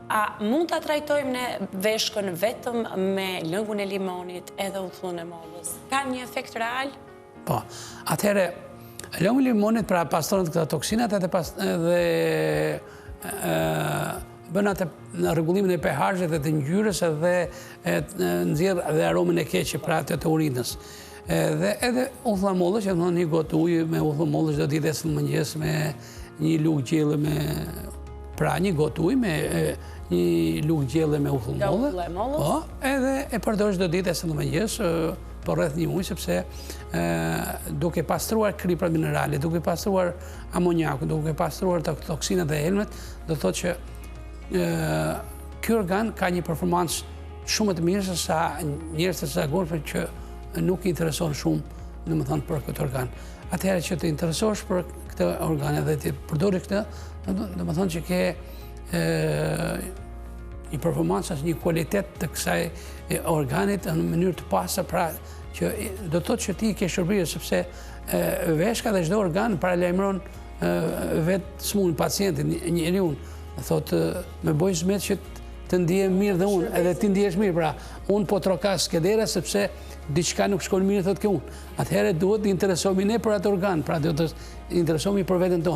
A mund të trajtojmë ne veshkën vetëm me lëngun e limonit edhe uthullin e mollës? Ka një efekt real? Po, atëhere, lëngu i limonit pra pastron këta toksinat edhe bën atë në rregullimin e pH-it dhe të ngjyrës edhe nxjerr dhe aromën e keqe pra të urinës. Dhe edhe uthulla e mollës, që do një gotë ujë me uthull mollës çdo ditë në mëngjes me një lugë gjelle pra një gotë ujë me një lugë gjelle me uthull mollës. Po, edhe e përdor çdo ditë në mëngjes për rreth një muaj sepse duke pastruar kriprat minerale, duke pastruar amonjakun, duke pastruar toksinat dhe helmet, do thotë që ky organ ka një performancë shumë të mirë se sa njerëzit e zakonshëm që nuk i intereson shumë, domethënë për këtë organ. Atëherë që të interesohesh për këtë organ dhe të përdori këtë, domethënë që ke një performancë, një kualitet të kësaj organit në mënyrë të pastër, pra që do të thotë që ti ke shërbyer sepse veshka dhe çdo organ paralajmëron vetë smun pacientin, njeriu. Thotë me boj zmet që të ndihem mirë dhe unë, edhe ti ndihesh mirë, pra unë po trokas skedera sepse diçka nuk shkon mirë, thotë ke unë. Atëherë duhet të interesohemi ne për atë organ, pra duhet të interesohemi për veten tonë.